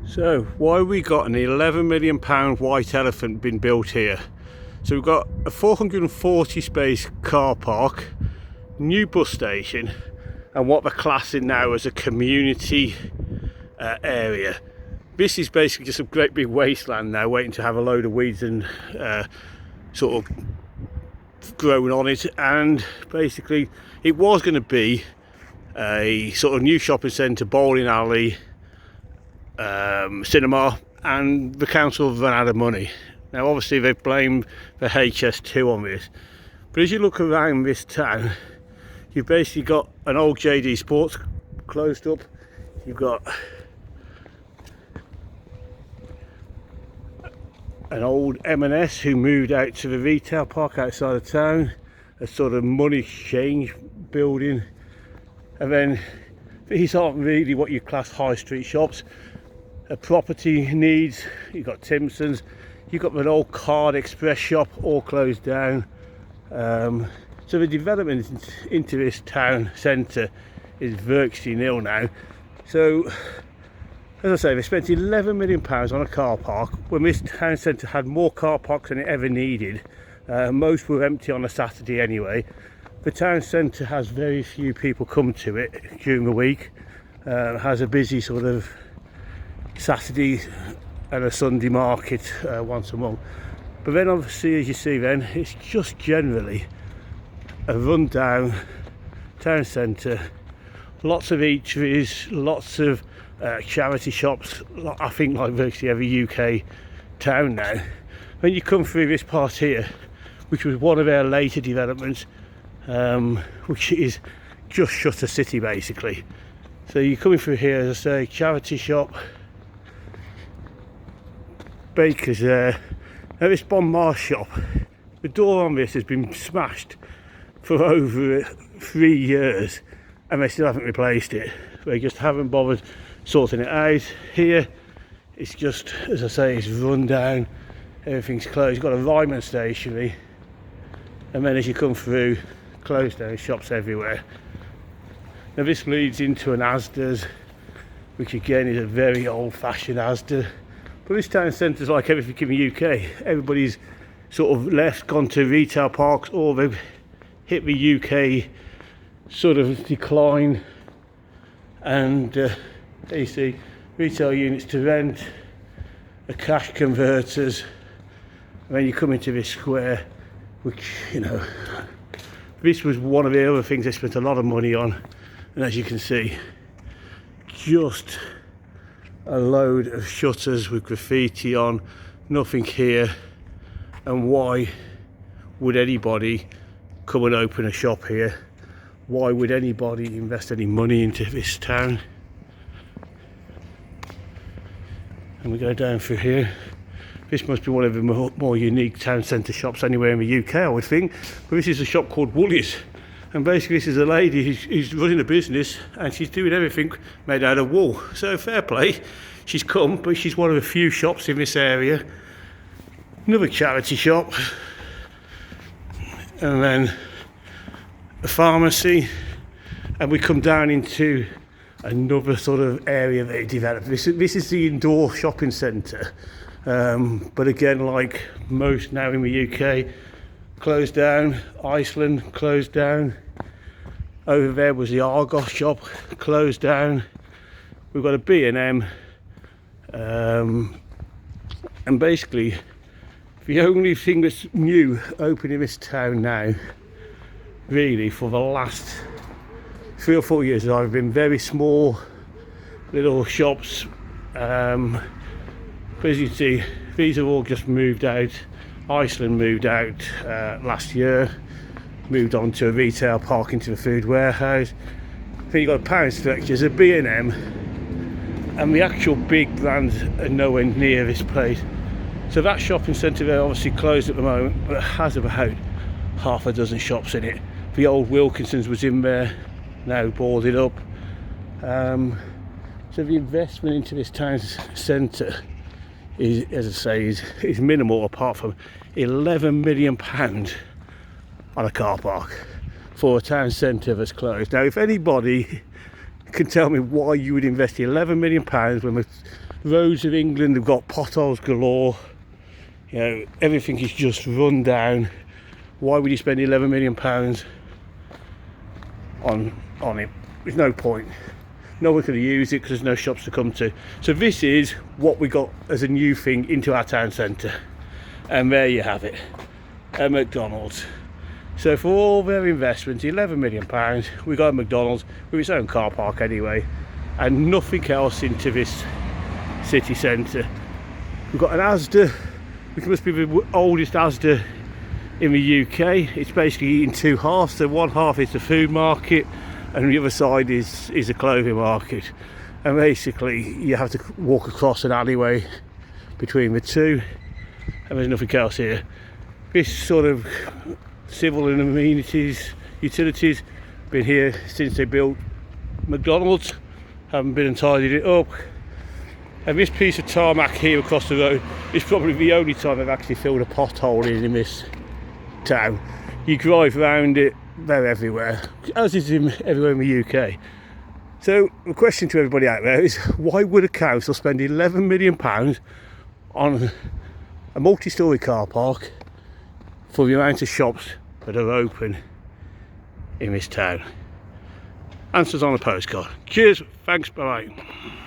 So why have we got an £11 million white elephant been built here? So we've got a 440 space car park, new bus station, and what they're classing now as a community area. This is basically just a great big wasteland now, waiting to have a load of weeds and sort of growing on it. And basically it was going to be a sort of new shopping centre, bowling alley, cinema, and the council have run out of money. Now obviously they've blamed the HS2 on this, but as you look around this town, you've basically got an old JD Sports closed up, you've got an old M&S who moved out to the retail park outside of town, a sort of money exchange building, and then these aren't really what you class high street shops. Property needs, you've got Timpson's, you've got an old Card Express shop, all closed down. So the development into this town centre is virtually nil now. So as I say, they spent £11 million on a car park when this town centre had more car parks than it ever needed. Most were empty on a Saturday anyway. The town centre has very few people come to it during the week. Has a busy sort of Saturday and a Sunday market once a month. But then obviously, as you see then, it's just generally a rundown town centre. Lots of eateries, lots of charity shops, I think like virtually every UK town now. When you come through this part here, which was one of our later developments, which is just Shutter City basically. So you're coming through here, as I say, charity shop, baker's there. Now this Bon Marche shop, the door on this has been smashed for over 3 years and they still haven't replaced it. They just haven't bothered sorting it out. Here it's just, as I say, it's run down, everything's closed. You've got a Ryman stationery, and then as you come through, closed down shops everywhere. Now this leads into an Asda's, which again is a very old-fashioned Asda. But this town centre is like everything in the UK. Everybody's sort of left, gone to retail parks, or they've hit the UK sort of decline. And there you see retail units to rent, a cash converters, and then you come into this square, which, you know, this was one of the other things they spent a lot of money on. And as you can see, just a load of shutters with graffiti on, nothing here. And why would anybody come and open a shop here? Why would anybody invest any money into this town? And we go down through here. This must be one of the more unique town centre shops anywhere in the UK, I would think. But this is a shop called Woolies. And basically this is a lady who's running a business and she's doing everything made out of wool. So fair play, she's come, but she's one of the few shops in this area. Another charity shop. And then a pharmacy. And we come down into another sort of area they developed. This is the indoor shopping centre. But again, like most now in the UK, closed down. Iceland closed down. Over there was the Argos shop, closed down. We've got a B&M, and basically the only thing that's new open in this town now, really, for the last 3 or 4 years, I've been very small little shops. But as you can see, these have all just moved out. Iceland moved out last year, moved on to a retail park into the food warehouse. Then you've got a Pound Stretchers, a B&M, and the actual big brands are nowhere near this place. So that shopping centre there obviously closed at the moment, but it has about half a dozen shops in it. The old Wilkinson's was in there, now boarded up. So the investment into this town centre is, as I say, is minimal, apart from £11 million on a car park for a town centre that's closed. Now, if anybody can tell me why you would invest £11 million when roads of England have got potholes galore. You know, everything is just run down. Why would you spend £11 million on it? There's no point. No one could use it because there's no shops to come to. So this is what we got as a new thing into our town centre. And there you have it, a McDonald's. So for all their investment, £11 million, we got a McDonald's with its own car park anyway, and nothing else into this city centre. We've got an Asda, which must be the oldest Asda in the UK. It's basically in two halves. So one half is the food market, and the other side is a clothing market. And basically, you have to walk across an alleyway between the two, and there's nothing else here. This sort of civil and amenities, utilities, been here since they built McDonald's, haven't been and tidied it up. And this piece of tarmac here across the road is probably the only time they've actually filled a pothole in this town. You drive around it, they're everywhere, as is everywhere in the UK. So the question to everybody out there is, why would a council spend £11 million on a multi-storey car park for the amount of shops that are open in this town? Answers on a postcard. Cheers, thanks, bye bye.